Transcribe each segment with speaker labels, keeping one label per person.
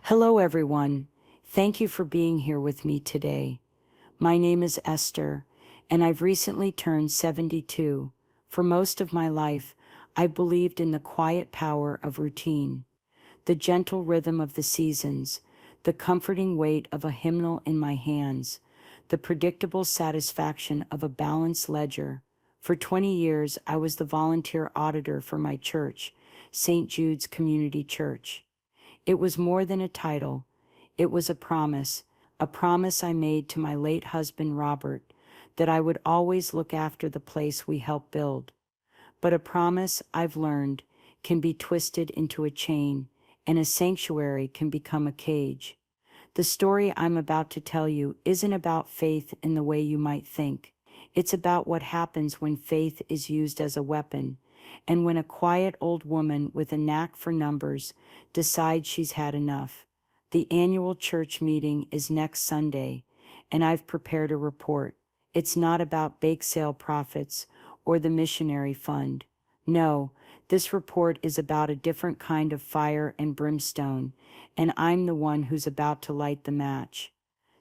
Speaker 1: Hello, everyone. Thank you for being here with me today. My name is Esther, and I've recently turned 72. For most of my life, I believed in the quiet power of routine, the gentle rhythm of the seasons, the comforting weight of a hymnal in my hands, the predictable satisfaction of a balanced ledger. For 20 years, I was the volunteer auditor for my church, St. Jude's Community Church. It was more than a title. It was a promise I made to my late husband Robert, that I would always look after the place we helped build. But a promise, I've learned, can be twisted into a chain, and a sanctuary can become a cage. The story I'm about to tell you isn't about faith in the way you might think. It's about what happens when faith is used as a weapon, and when a quiet old woman with a knack for numbers decides she's had enough. The annual church meeting is next Sunday, and I've prepared a report. It's not about bake sale profits or the missionary fund. No, this report is about a different kind of fire and brimstone, and I'm the one who's about to light the match.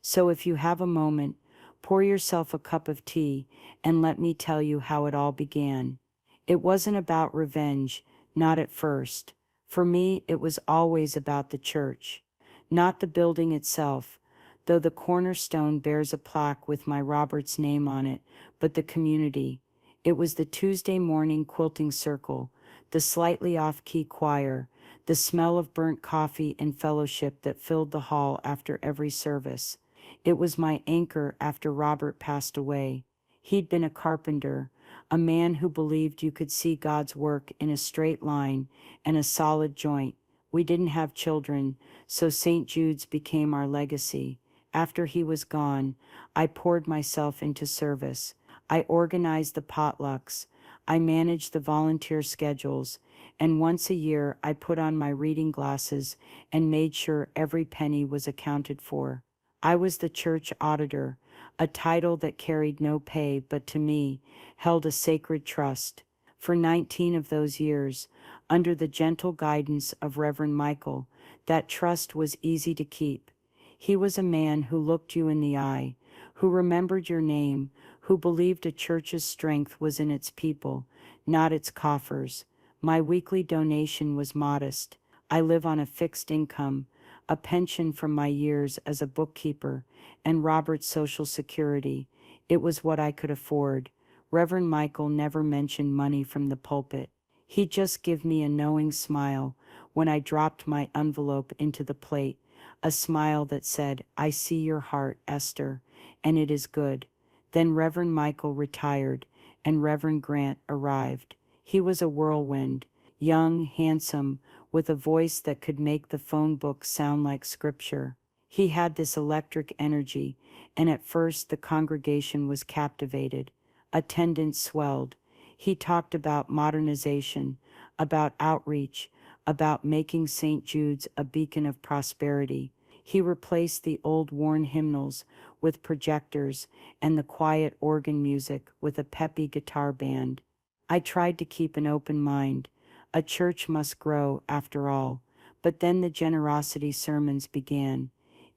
Speaker 1: So if you have a moment, pour yourself a cup of tea and let me tell you how it all began. It wasn't about revenge, not at first. For me, it was always about the church. Not the building itself, though the cornerstone bears a plaque with my Robert's name on it, but the community. It was the Tuesday morning quilting circle, the slightly off-key choir, the smell of burnt coffee and fellowship that filled the hall after every service. It was my anchor after Robert passed away. He'd been a carpenter, a man who believed you could see God's work in a straight line and a solid joint. We didn't have children, so St. Jude's became our legacy. After he was gone, I poured myself into service. I organized the potlucks, I managed the volunteer schedules, and once a year I put on my reading glasses and made sure every penny was accounted for. I was the church auditor, a title that carried no pay but to me held a sacred trust. For 19 of those years, under the gentle guidance of Reverend Michael, that trust was easy to keep. He was a man who looked you in the eye, who remembered your name, who believed a church's strength was in its people, not its coffers. My weekly donation was modest. I live on a fixed income, a pension from my years as a bookkeeper, and Robert's Social Security. It was what I could afford. Reverend Michael never mentioned money from the pulpit. He'd just give me a knowing smile when I dropped my envelope into the plate, a smile that said, "I see your heart, Esther, and it is good." Then Reverend Michael retired, and Reverend Grant arrived. He was a whirlwind, young, handsome, with a voice that could make the phone book sound like scripture. He had this electric energy, and at first the congregation was captivated. Attendance swelled. He talked about modernization, about outreach, about making St. Jude's a beacon of prosperity. He replaced the old worn hymnals with projectors and the quiet organ music with a peppy guitar band. I tried to keep an open mind. A church must grow, after all. But then the generosity sermons began.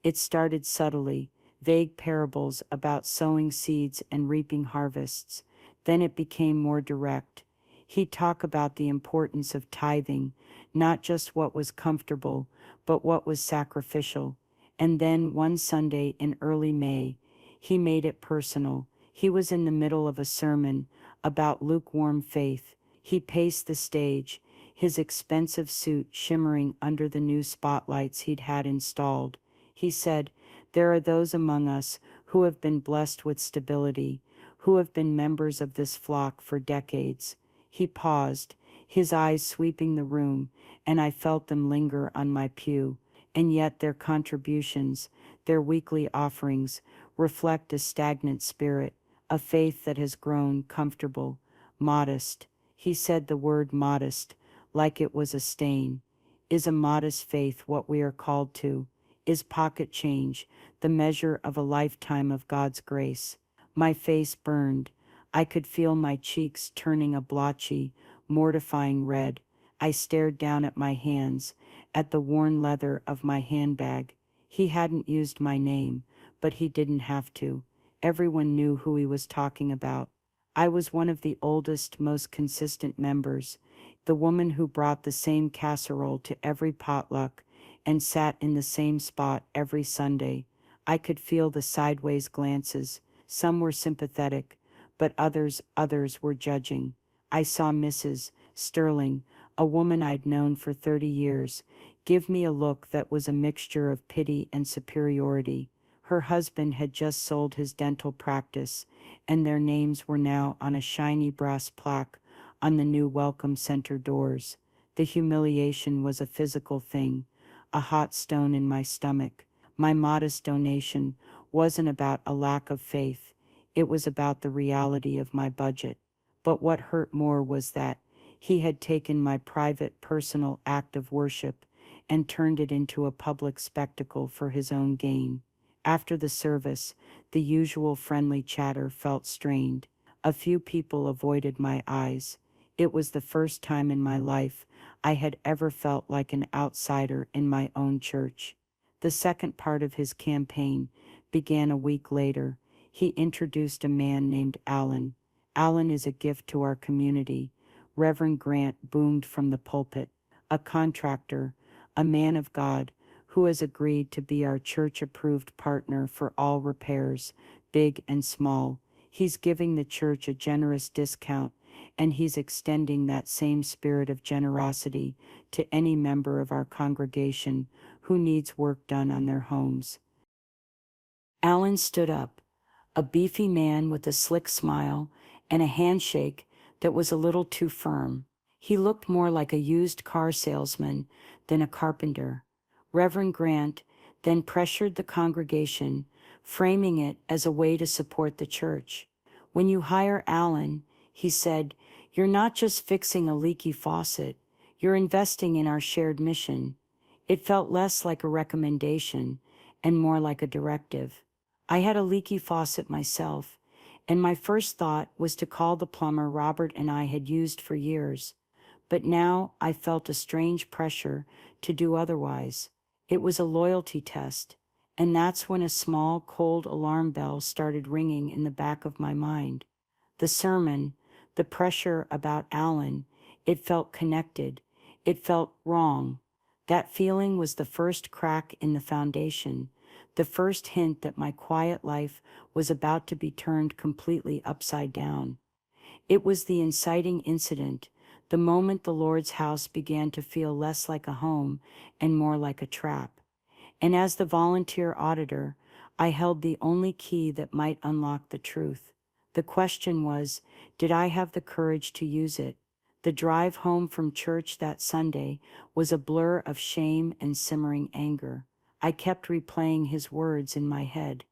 Speaker 1: It started subtly, vague parables about sowing seeds and reaping harvests. Then it became more direct. He'd talk about the importance of tithing, not just what was comfortable, but what was sacrificial. And then one Sunday in early May, he made it personal. He was in the middle of a sermon about lukewarm faith. He paced the stage, his expensive suit shimmering under the new spotlights he'd had installed. He said, "There are those among us who have been blessed with stability, who have been members of this flock for decades." He paused, his eyes sweeping the room, and I felt them linger on my pew. And yet their contributions, their weekly offerings, reflect a stagnant spirit, a faith that has grown comfortable, modest. He said the word modest, like it was a stain. Is a modest faith what we are called to? Is pocket change the measure of a lifetime of God's grace? My face burned. I could feel my cheeks turning a blotchy, mortifying red. I stared down at my hands, at the worn leather of my handbag. He hadn't used my name, but he didn't have to. Everyone knew who he was talking about. I was one of the oldest, most consistent members, the woman who brought the same casserole to every potluck and sat in the same spot every Sunday. I could feel the sideways glances. Some were sympathetic, but others were judging. I saw Mrs. Sterling, a woman I'd known for 30 years, give me a look that was a mixture of pity and superiority. Her husband had just sold his dental practice, and their names were now on a shiny brass plaque on the new Welcome Center doors. The humiliation was a physical thing, a hot stone in my stomach. My modest donation wasn't about a lack of faith, it was about the reality of my budget. But what hurt more was that he had taken my private, personal act of worship and turned it into a public spectacle for his own gain. After the service, the usual friendly chatter felt strained. A few people avoided my eyes. It was the first time in my life I had ever felt like an outsider in my own church. The second part of his campaign began a week later. He introduced a man named Alan. Alan is a gift to our community, Reverend Grant boomed from the pulpit. A contractor, a man of God, who has agreed to be our church-approved partner for all repairs, big and small. He's giving the church a generous discount, and he's extending that same spirit of generosity to any member of our congregation who needs work done on their homes. Alan stood up, a beefy man with a slick smile and a handshake that was a little too firm. He looked more like a used car salesman than a carpenter. Reverend Grant then pressured the congregation, framing it as a way to support the church. When you hire Alan, he said, you're not just fixing a leaky faucet, you're investing in our shared mission. It felt less like a recommendation and more like a directive. I had a leaky faucet myself, and my first thought was to call the plumber Robert and I had used for years. But now I felt a strange pressure to do otherwise. It was a loyalty test, and that's when a small, cold alarm bell started ringing in the back of my mind. The sermon, the pressure about Alan, it felt connected. It felt wrong. That feeling was the first crack in the foundation, the first hint that my quiet life was about to be turned completely upside down. It was the inciting incident, the moment the Lord's house began to feel less like a home and more like a trap. And as the volunteer auditor, I held the only key that might unlock the truth. The question was, did I have the courage to use it? The drive home from church that Sunday was a blur of shame and simmering anger. I kept replaying his words in my head.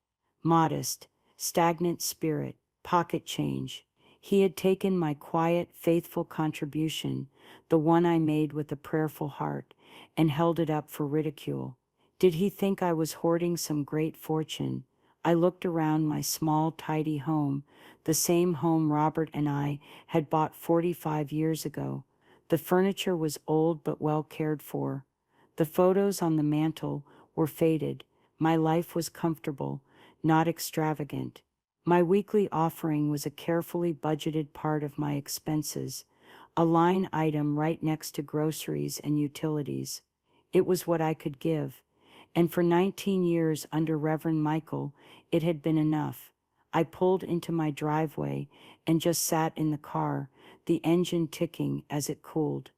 Speaker 1: Modest, stagnant spirit, pocket change. He had taken my quiet, faithful contribution, the one I made with a prayerful heart, and held it up for ridicule. Did he think I was hoarding some great fortune? I looked around my small, tidy home, the same home Robert and I had bought 45 years ago. The furniture was old but well cared for. The photos on the mantel were faded. My life was comfortable, not extravagant. My weekly offering was a carefully budgeted part of my expenses, a line item right next to groceries and utilities. It was what I could give, and for 19 years under Reverend Michael, it had been enough. I pulled into my driveway and just sat in the car, the engine ticking as it cooled.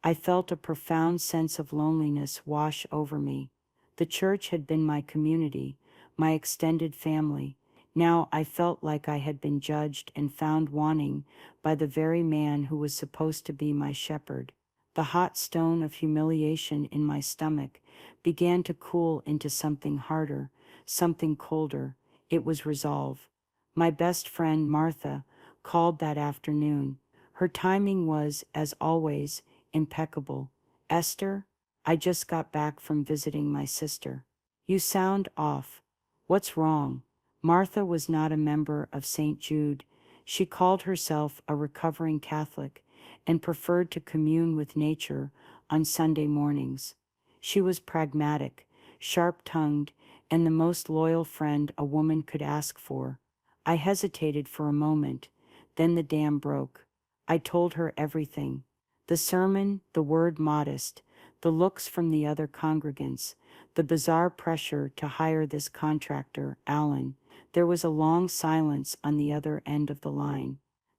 Speaker 1: I felt a profound sense of loneliness wash over me. The church had been my community, my extended family. Now I felt like I had been judged and found wanting by the very man who was supposed to be my shepherd. The hot stone of humiliation in my stomach began to cool into something harder, something colder. It was resolve. My best friend, Martha, called that afternoon. Her timing was, as always, impeccable. Esther, I just got back from visiting my sister. You sound off. What's wrong? Martha was not a member of St. Jude. She called herself a recovering Catholic and preferred to commune with nature on Sunday mornings. She was pragmatic, sharp-tongued, and the most loyal friend a woman could ask for. I hesitated for a moment, then the dam broke. I told her everything. The sermon, the word modest, the looks from the other congregants, the bizarre pressure to hire this contractor, Alan. There was a long silence on the other end of the line.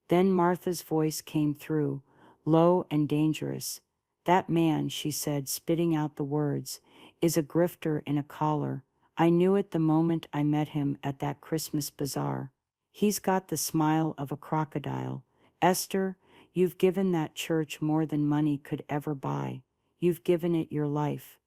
Speaker 1: Then Martha's voice came through, low and dangerous. "That man," she said, spitting out the words, "is a grifter in a collar. I knew it the moment I met him at that Christmas bazaar. He's got the smile of a crocodile. Esther, you've given that church more than money could ever buy. You've given it your life."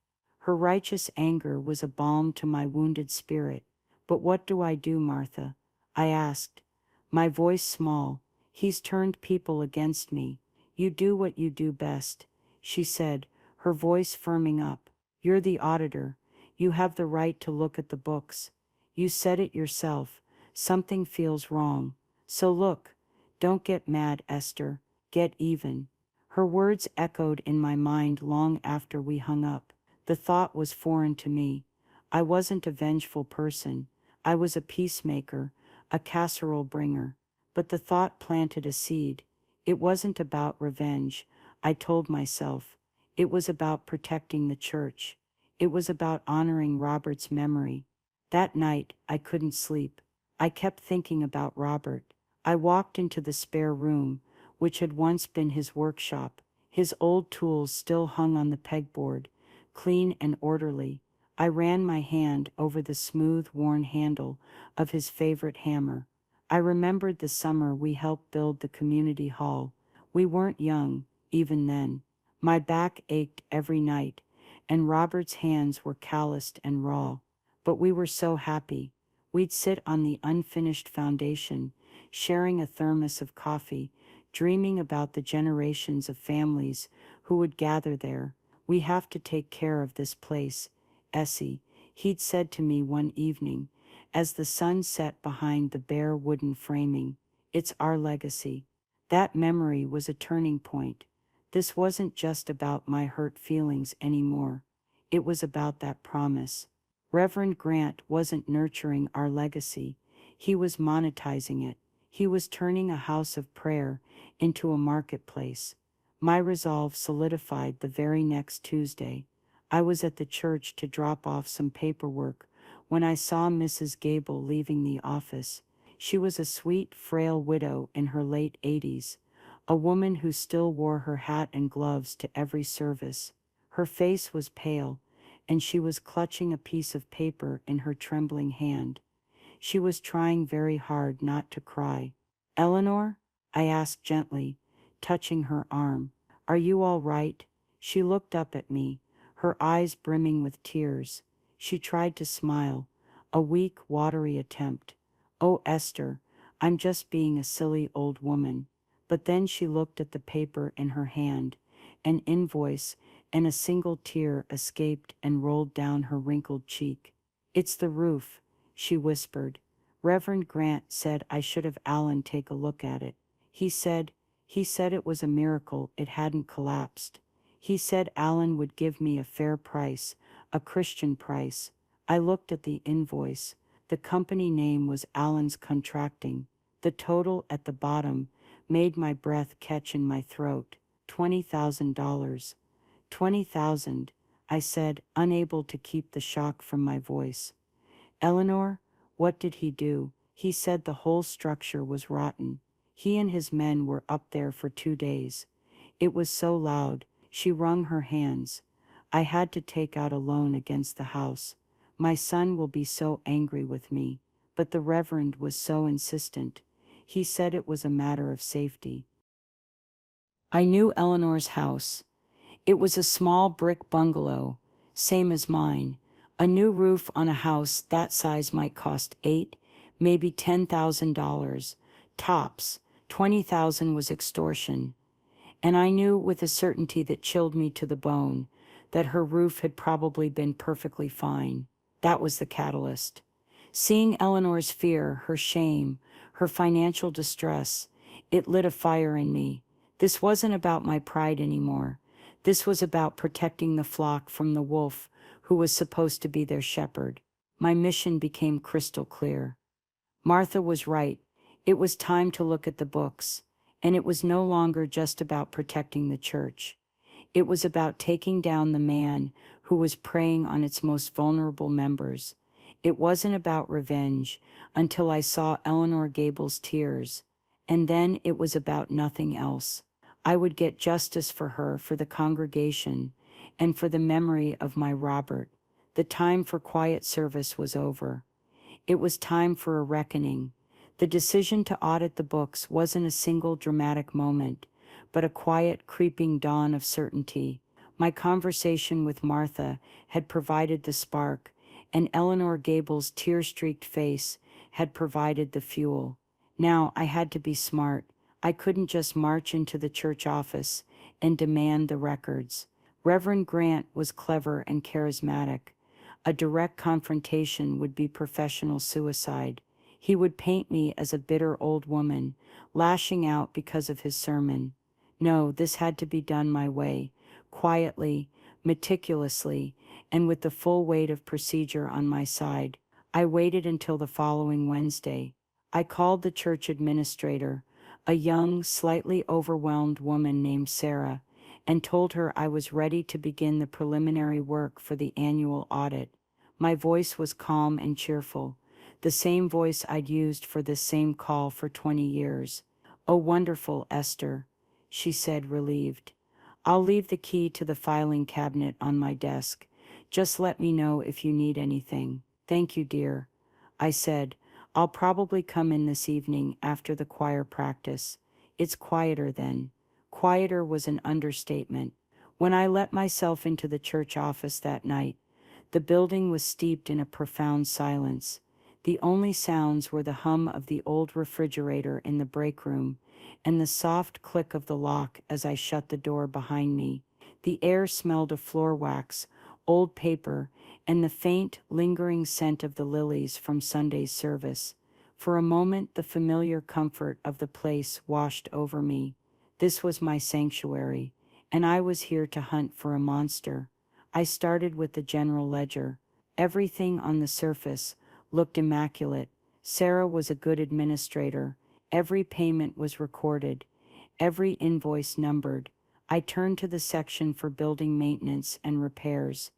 Speaker 1: Her righteous anger was a balm to my wounded spirit. "But what do I do, Martha?" I asked, my voice small. "He's turned people against me." "You do what you do best," she said, her voice firming up. "You're the auditor. You have the right to look at the books. You said it yourself. Something feels wrong. So look. Don't get mad, Esther. Get even." Her words echoed in my mind long after we hung up. The thought was foreign to me. I wasn't a vengeful person. I was a peacemaker, a casserole bringer. But the thought planted a seed. It wasn't about revenge, I told myself. It was about protecting the church. It was about honoring Robert's memory. That night, I couldn't sleep. I kept thinking about Robert. I walked into the spare room, which had once been his workshop. His old tools still hung on the pegboard, clean and orderly. I ran my hand over the smooth, worn handle of his favorite hammer. I remembered the summer we helped build the community hall. We weren't young, even then. My back ached every night, and Robert's hands were calloused and raw. But we were so happy. We'd sit on the unfinished foundation, sharing a thermos of coffee, dreaming about the generations of families who would gather there. "We have to take care of this place, Essie," he'd said to me one evening, as the sun set behind the bare wooden framing. "It's our legacy." That memory was a turning point. This wasn't just about my hurt feelings anymore. It was about that promise. Reverend Grant wasn't nurturing our legacy. He was monetizing it. He was turning a house of prayer into a marketplace. My resolve solidified the very next Tuesday. I was at the church to drop off some paperwork when I saw Mrs. Gable leaving the office. She was a sweet, frail widow in her late 80s, a woman who still wore her hat and gloves to every service. Her face was pale, and she was clutching a piece of paper in her trembling hand. She was trying very hard not to cry. "Eleanor?" I asked gently, touching her arm. "Are you all right?" She looked up at me, her eyes brimming with tears. She tried to smile, a weak, watery attempt. "Oh, Esther, I'm just being a silly old woman." But then she looked at the paper in her hand. An invoice, and a single tear escaped and rolled down her wrinkled cheek. "It's the roof," she whispered. "Reverend Grant said I should have Alan take a look at it. He said it was a miracle it hadn't collapsed. He said Alan would give me a fair price, a Christian price." I looked at the invoice. The company name was Alan's Contracting. The total at the bottom made my breath catch in my throat. $20,000. 20,000, I said, unable to keep the shock from my voice. "Eleanor, what did he do?" He said the whole structure was rotten. He and his men were up there for 2 days. It was so loud. She wrung her hands. "I had to take out a loan against the house. My son will be so angry with me." But the Reverend was so insistent. He said it was a matter of safety. I knew Eleanor's house. It was a small brick bungalow, same as mine. A new roof on a house that size might cost maybe $10,000. Tops. 20,000 was extortion. And I knew with a certainty that chilled me to the bone that her roof had probably been perfectly fine. That was the catalyst. Seeing Eleanor's fear, her shame, her financial distress, it lit a fire in me. This wasn't about my pride anymore. This was about protecting the flock from the wolf who was supposed to be their shepherd. My mission became crystal clear. Martha was right. It was time to look at the books, and it was no longer just about protecting the church. It was about taking down the man who was preying on its most vulnerable members. It wasn't about revenge until I saw Eleanor Gable's tears, and then it was about nothing else. I would get justice for her, for the congregation, and for the memory of my Robert. The time for quiet service was over. It was time for a reckoning. The decision to audit the books wasn't a single dramatic moment, but a quiet, creeping dawn of certainty. My conversation with Martha had provided the spark, and Eleanor Gable's tear-streaked face had provided the fuel. Now I had to be smart. I couldn't just march into the church office and demand the records. Reverend Grant was clever and charismatic. A direct confrontation would be professional suicide. He would paint me as a bitter old woman, lashing out because of his sermon. No, this had to be done my way, quietly, meticulously, and with the full weight of procedure on my side. I waited until the following Wednesday. I called the church administrator, a young, slightly overwhelmed woman named Sarah, and told her I was ready to begin the preliminary work for the annual audit. My voice was calm and cheerful, the same voice I'd used for this same call for 20 years. "Oh, wonderful, Esther," she said, relieved. "I'll leave the key to the filing cabinet on my desk. Just let me know if you need anything." "Thank you, dear," I said. "I'll probably come in this evening after the choir practice. It's quieter then." Quieter was an understatement. When I let myself into the church office that night, the building was steeped in a profound silence. The only sounds were the hum of the old refrigerator in the break room and the soft click of the lock as I shut the door behind me. The air smelled of floor wax, old paper, and the faint, lingering scent of the lilies from Sunday's service. For a moment, the familiar comfort of the place washed over me. This was my sanctuary, and I was here to hunt for a monster. I started with the general ledger. Everything on the surface looked immaculate. Sarah was a good administrator. Every payment was recorded, every invoice numbered. I turned to the section for building maintenance and repairs,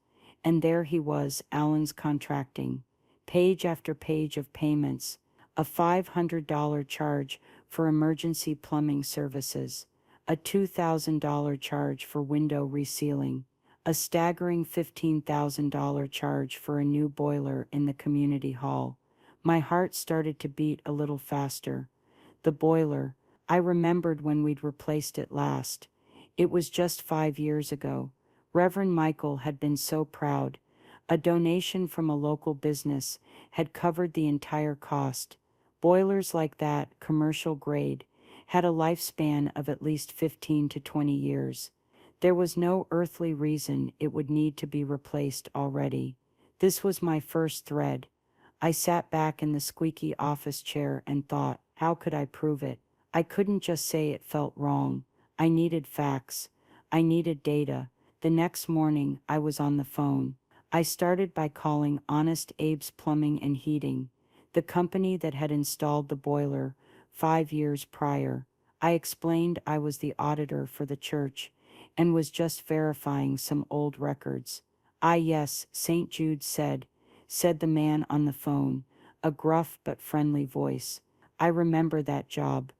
Speaker 1: and there he was, Allen's Contracting. Page after page of payments, a $500 charge for emergency plumbing services, a $2,000 charge for window resealing, a staggering $15,000 charge for a new boiler in the community hall. My heart started to beat a little faster. The boiler, I remembered when we'd replaced it last. It was just 5 years ago. Reverend Michael had been so proud. A donation from a local business had covered the entire cost. Boilers like that, commercial grade, had a lifespan of at least 15 to 20 years. There was no earthly reason it would need to be replaced already. This was my first thread. I sat back in the squeaky office chair and thought, how could I prove it? I couldn't just say it felt wrong. I needed facts. I needed data. The next morning, I was on the phone. I started by calling Honest Abe's Plumbing and Heating, the company that had installed the boiler 5 years prior. I explained I was the auditor for the church and was just verifying some old records. "Ah, yes," St. Jude said the man on the phone, a gruff but friendly voice. "I remember that job.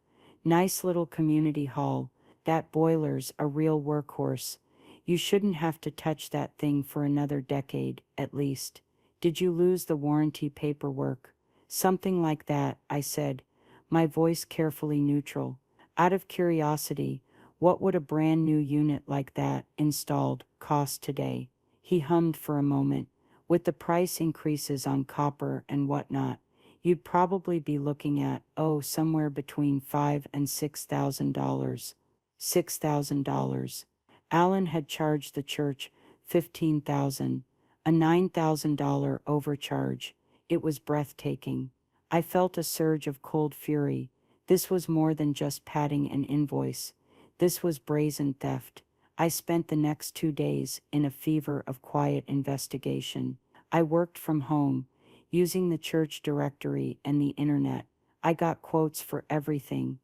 Speaker 1: Nice little community hall. That boiler's a real workhorse. You shouldn't have to touch that thing for another decade, at least. Did you lose the warranty paperwork?" "Something like that," I said, my voice carefully neutral. Out of curiosity, what would a brand new unit like that, installed, cost today? He hummed for a moment. "With the price increases on copper and whatnot, you'd probably be looking at, somewhere between $5,000 and $6,000. $6,000. Allen had charged the church $15,000, a $9,000 overcharge. It was breathtaking. I felt a surge of cold fury. This was more than just padding an invoice. This was brazen theft. I spent the next 2 days in a fever of quiet investigation. I worked from home, using the church directory and the internet. I got quotes for everything.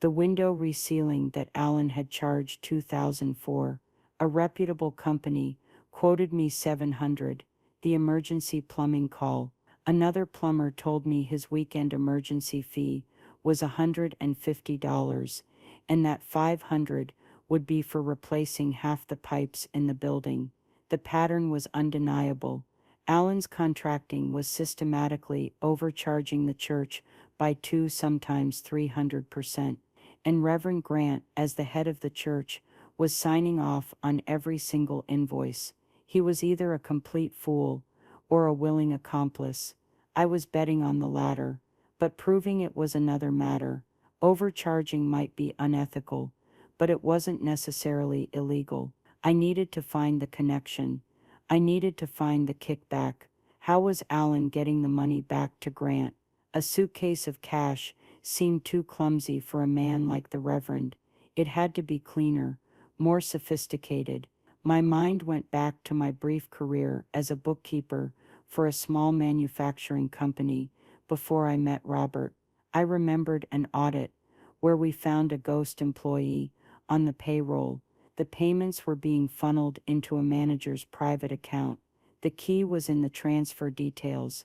Speaker 1: The window resealing that Alan had charged $2,000 for. A reputable company quoted me $700. The emergency plumbing call. Another plumber told me his weekend emergency fee was $150, and that $500 would be for replacing half the pipes in the building. The pattern was undeniable. Allen's contracting was systematically overcharging the church by 2, sometimes 300%, and Reverend Grant, as the head of the church, was signing off on every single invoice. He was either a complete fool or a willing accomplice. I was betting on the latter, but proving it was another matter. Overcharging might be unethical, but it wasn't necessarily illegal. I needed to find the connection. I needed to find the kickback. How was Allen getting the money back to Grant? A suitcase of cash seemed too clumsy for a man like the Reverend. It had to be cleaner, more sophisticated. My mind went back to my brief career as a bookkeeper for a small manufacturing company before I met Robert. I remembered an audit where we found a ghost employee on the payroll. The payments were being funneled into a manager's private account. The key was in the transfer details.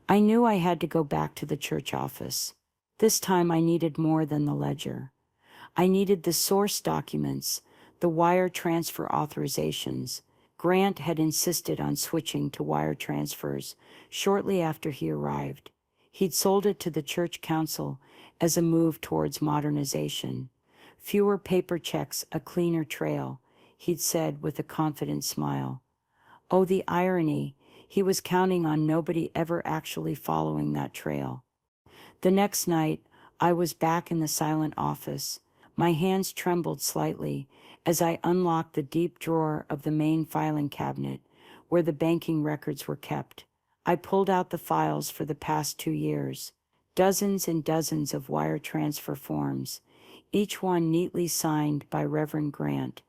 Speaker 1: I knew I had to go back to the church office. This time I needed more than the ledger. I needed the source documents, the wire transfer authorizations. Grant had insisted on switching to wire transfers shortly after he arrived. He'd sold it to the church council as a move towards modernization. Fewer paper checks, a cleaner trail, he'd said with a confident smile. Oh, the irony! He was counting on nobody ever actually following that trail. The next night, I was back in the silent office. My hands trembled slightly as I unlocked the deep drawer of the main filing cabinet where the banking records were kept. I pulled out the files for the past 2 years. Dozens and dozens of wire transfer forms, each one neatly signed by Reverend Grant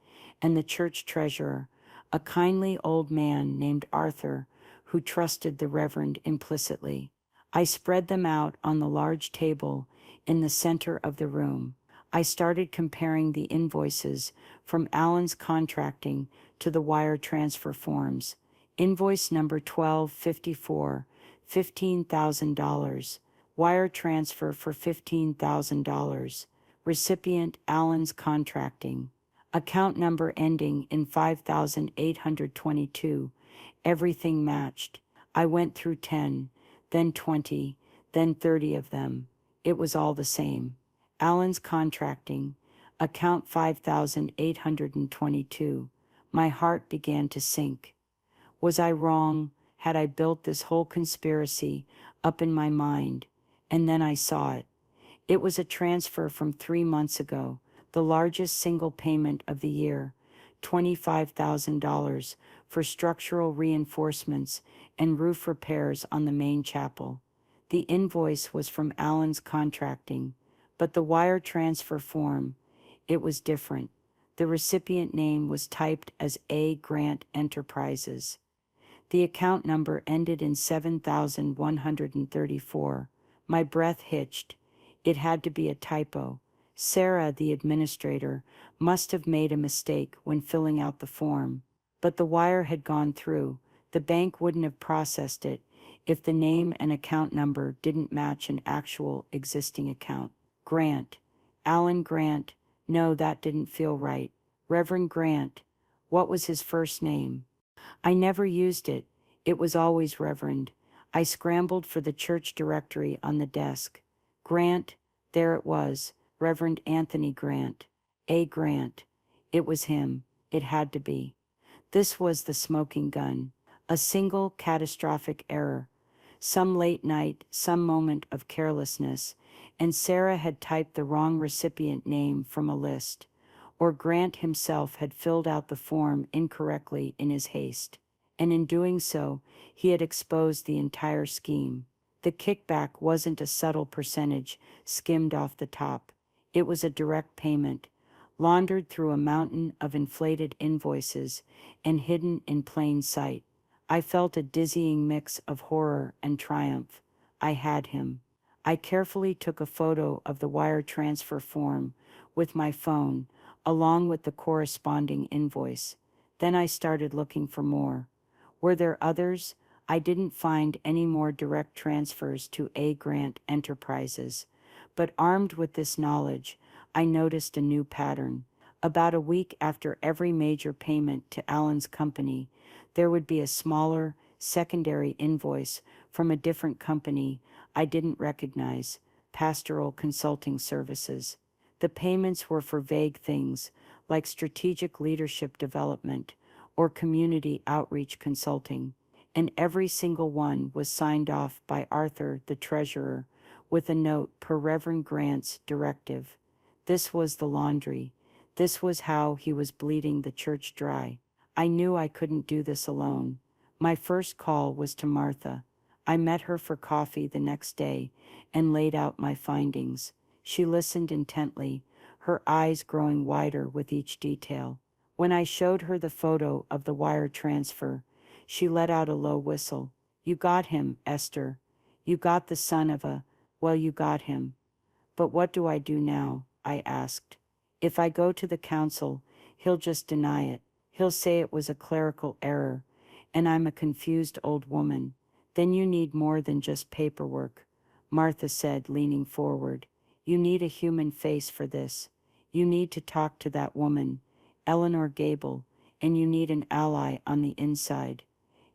Speaker 1: and the church treasurer, a kindly old man named Arthur who trusted the Reverend implicitly. I spread them out on the large table in the center of the room. I started comparing the invoices from Allen's contracting to the wire transfer forms. Invoice number 1254, $15,000. Wire transfer for $15,000. Recipient Allen's contracting. Account number ending in 5822. Everything matched. I went through 10, then 20, then 30 of them. It was all the same. Allen's contracting. Account 5822. My heart began to sink. Was I wrong? Had I built this whole conspiracy up in my mind? And then I saw it. It was a transfer from 3 months ago, the largest single payment of the year, $25,000 for structural reinforcements and roof repairs on the main chapel. The invoice was from Allen's contracting, but the wire transfer form, it was different. The recipient name was typed as A. Grant Enterprises. The account number ended in 7134. My breath hitched. It had to be a typo. Sarah, the administrator, must have made a mistake when filling out the form. But the wire had gone through. The bank wouldn't have processed it if the name and account number didn't match an actual existing account. Grant. Allen Grant. No, that didn't feel right. Reverend Grant. What was his first name? I never used it. It was always Reverend. I scrambled for the church directory on the desk. Grant. There it was. Reverend Anthony Grant. A. Grant. It was him. It had to be. This was the smoking gun. A single catastrophic error. Some late night, some moment of carelessness, and Sarah had typed the wrong recipient name from a list, or Grant himself had filled out the form incorrectly in his haste, and in doing so, he had exposed the entire scheme. The kickback wasn't a subtle percentage skimmed off the top. It was a direct payment, laundered through a mountain of inflated invoices and hidden in plain sight. I felt a dizzying mix of horror and triumph. I had him. I carefully took a photo of the wire transfer form with my phone, along with the corresponding invoice. Then I started looking for more. Were there others? I didn't find any more direct transfers to A. Grant Enterprises. But armed with this knowledge, I noticed a new pattern. About a week after every major payment to Allen's company, there would be a smaller, secondary invoice from a different company I didn't recognize, Pastoral Consulting Services. The payments were for vague things, like strategic leadership development or community outreach consulting, and every single one was signed off by Arthur, the treasurer, with a note per Reverend Grant's directive. This was the laundry. This was how he was bleeding the church dry. I knew I couldn't do this alone. My first call was to Martha. I met her for coffee the next day and laid out my findings. She listened intently, her eyes growing wider with each detail. When I showed her the photo of the wire transfer, she let out a low whistle. You got him, Esther. You got the son of a, well, you got him. But what do I do now? I asked. If I go to the council, he'll just deny it. He'll say it was a clerical error, and I'm a confused old woman. Then you need more than just paperwork, Martha said, leaning forward. You need a human face for this. You need to talk to that woman, Eleanor Gable, and you need an ally on the inside.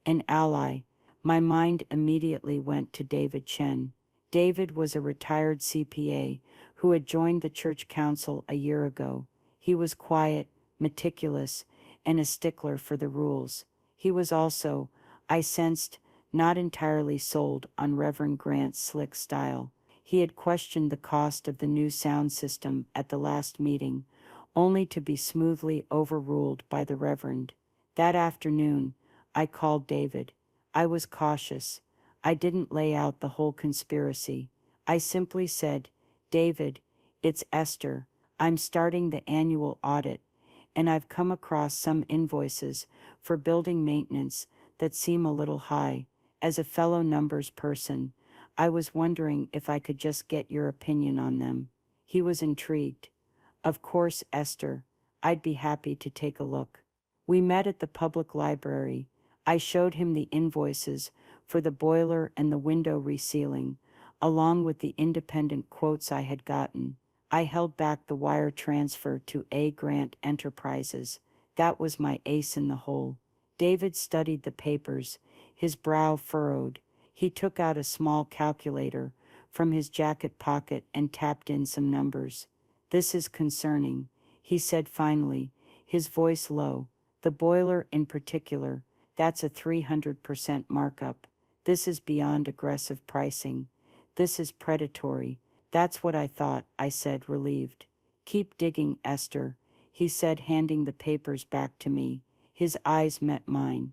Speaker 1: An ally. My mind immediately went to David Chen. David was a retired CPA who had joined the church council a year ago. He was quiet, meticulous, and a stickler for the rules. He was also, I sensed, not entirely sold on Reverend Grant's slick style. He had questioned the cost of the new sound system at the last meeting, only to be smoothly overruled by the Reverend. That afternoon, I called David. I was cautious. I didn't lay out the whole conspiracy. I simply said, David, it's Esther. I'm starting the annual audit, and I've come across some invoices for building maintenance that seem a little high. As a fellow numbers person, I was wondering if I could just get your opinion on them. He was intrigued. Of course, Esther. I'd be happy to take a look. We met at the public library. I showed him the invoices for the boiler and the window resealing, along with the independent quotes I had gotten. I held back the wire transfer to A. Grant Enterprises. That was my ace in the hole. David studied the papers, his brow furrowed. He took out a small calculator from his jacket pocket and tapped in some numbers. This is concerning, he said finally, his voice low. The boiler in particular, that's a 300% markup. This is beyond aggressive pricing. This is predatory. That's what I thought, I said, relieved. Keep digging, Esther, he said, handing the papers back to me. His eyes met mine.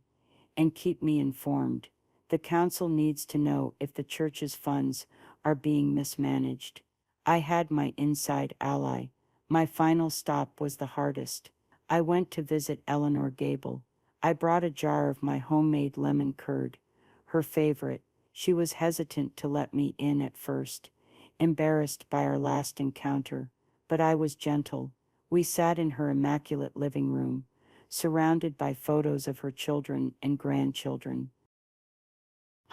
Speaker 1: And keep me informed. The council needs to know if the church's funds are being mismanaged. I had my inside ally. My final stop was the hardest. I went to visit Eleanor Gable. I brought a jar of my homemade lemon curd, her favorite. She was hesitant to let me in at first, embarrassed by our last encounter, but I was gentle. We sat in her immaculate living room, surrounded by photos of her children and grandchildren.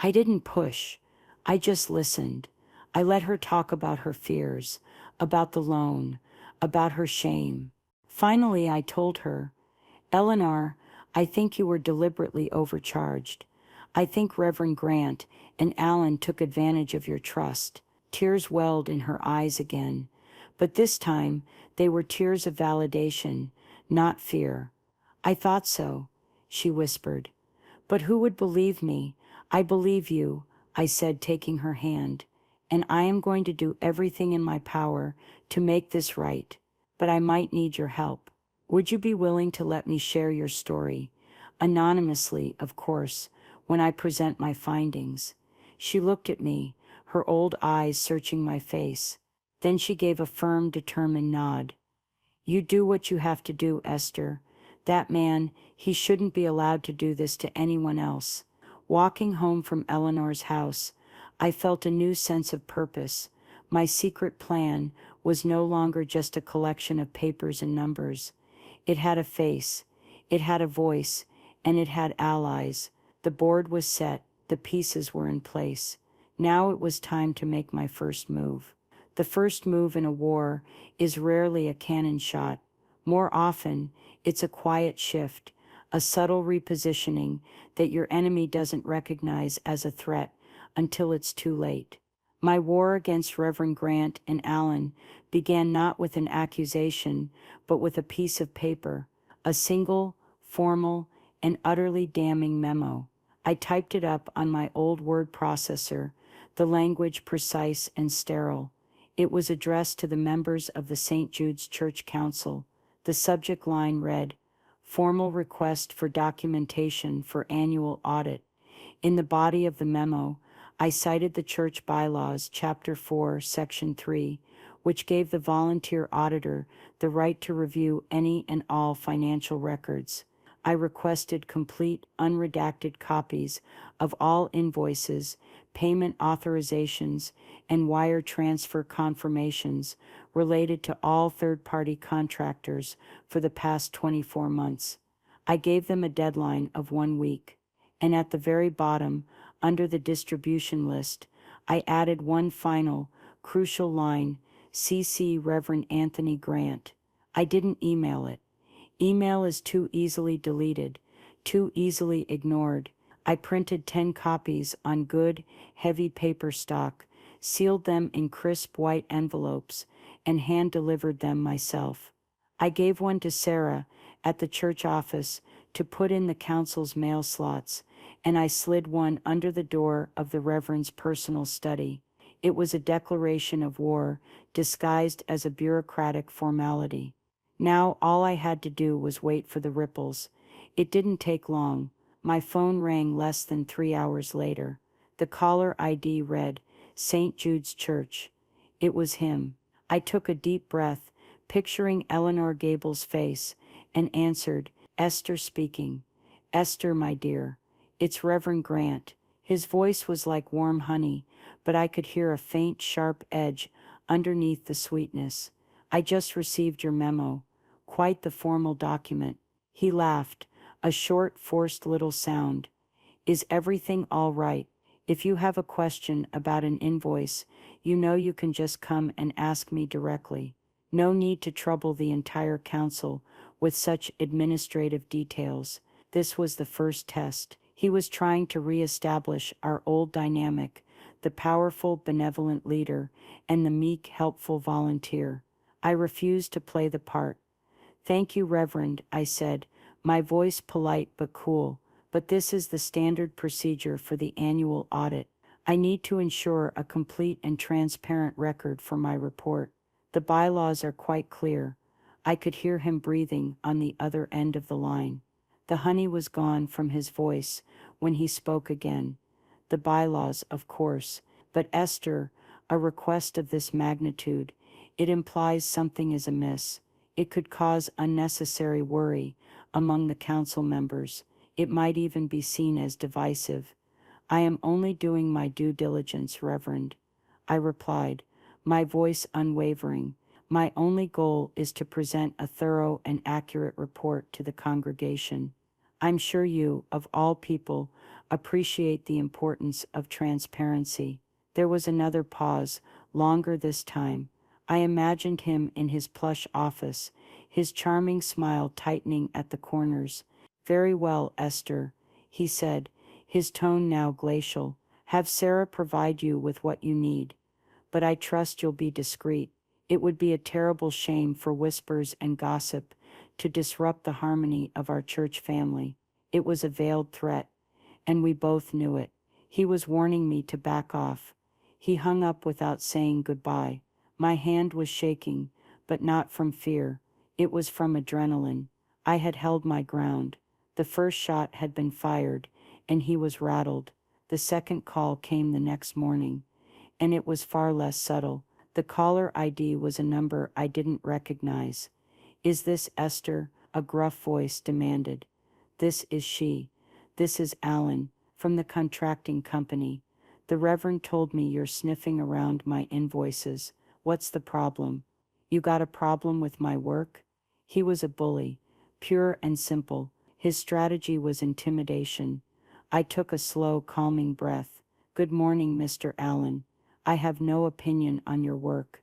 Speaker 1: I didn't push. I just listened. I let her talk about her fears, about the loan, about her shame. Finally, I told her, Eleanor, I think you were deliberately overcharged. I think Reverend Grant and Allen took advantage of your trust. Tears welled in her eyes again, but this time they were tears of validation, not fear. I thought so, she whispered. But who would believe me? I believe you, I said, taking her hand, and I am going to do everything in my power to make this right, but I might need your help. Would you be willing to let me share your story? Anonymously, of course, when I present my findings. She looked at me, her old eyes searching my face. Then she gave a firm, determined nod. You do what you have to do, Esther. That man, he shouldn't be allowed to do this to anyone else. Walking home from Eleanor's house, I felt a new sense of purpose. My secret plan was no longer just a collection of papers and numbers. It had a face, it had a voice, and it had allies. The board was set, the pieces were in place. Now it was time to make my first move. The first move in a war is rarely a cannon shot. More often, it's a quiet shift, a subtle repositioning that your enemy doesn't recognize as a threat until it's too late. My war against Reverend Grant and Allen began not with an accusation, but with a piece of paper, a single, formal, and utterly damning memo. I typed it up on my old word processor, the language precise and sterile. It was addressed to the members of the St. Jude's Church Council. The subject line read, "Formal request for documentation for annual audit." In the body of the memo, I cited the church bylaws, Chapter 4, Section 3, which gave the volunteer auditor the right to review any and all financial records. I requested complete, unredacted copies of all invoices, payment authorizations, and wire transfer confirmations related to all third-party contractors for the past 24 months. I gave them a deadline of 1 week. And at the very bottom, under the distribution list, I added one final, crucial line, CC Reverend Anthony Grant. I didn't email it. Email is too easily deleted, too easily ignored. I printed 10 copies on good, heavy paper stock, sealed them in crisp white envelopes, and hand-delivered them myself. I gave one to Sarah at the church office to put in the council's mail slots, and I slid one under the door of the Reverend's personal study. It was a declaration of war, disguised as a bureaucratic formality. Now all I had to do was wait for the ripples. It didn't take long. My phone rang less than 3 hours later. The caller ID read, St. Jude's Church. It was him. I took a deep breath, picturing Eleanor Gable's face, and answered, Esther speaking. Esther, my dear. It's Reverend Grant. His voice was like warm honey, but I could hear a faint, sharp edge underneath the sweetness. I just received your memo. Quite the formal document. He laughed, a short, forced little sound. Is everything all right? If you have a question about an invoice, you know you can just come and ask me directly. No need to trouble the entire council with such administrative details. This was the first test. He was trying to re-establish our old dynamic, the powerful, benevolent leader, and the meek, helpful volunteer. I refused to play the part. Thank you, Reverend, I said, my voice polite but cool, but this is the standard procedure for the annual audit. I need to ensure a complete and transparent record for my report. The bylaws are quite clear. I could hear him breathing on the other end of the line. The honey was gone from his voice when he spoke again. The bylaws, of course, but Esther, a request of this magnitude, it implies something is amiss. It could cause unnecessary worry among the council members. It might even be seen as divisive. I am only doing my due diligence, Reverend, I replied, my voice unwavering. My only goal is to present a thorough and accurate report to the congregation. I'm sure you, of all people, appreciate the importance of transparency. There was another pause, longer this time. I imagined him in his plush office, his charming smile tightening at the corners. Very well, Esther, he said, his tone now glacial. Have Sarah provide you with what you need. But I trust you'll be discreet. It would be a terrible shame for whispers and gossip to disrupt the harmony of our church family. It was a veiled threat, and we both knew it. He was warning me to back off. He hung up without saying goodbye. My hand was shaking, but not from fear. It was from adrenaline. I had held my ground. The first shot had been fired, and he was rattled. The second call came the next morning, and it was far less subtle. The caller ID was a number I didn't recognize. "Is this Esther?" a gruff voice demanded. "This is she. This is Alan, from the contracting company. The Reverend told me you're sniffing around my invoices. What's the problem?" "You got a problem with my work?" He was a bully, pure and simple. His strategy was intimidation. I took a slow, calming breath. "Good morning, Mr. Allen. I have no opinion on your work.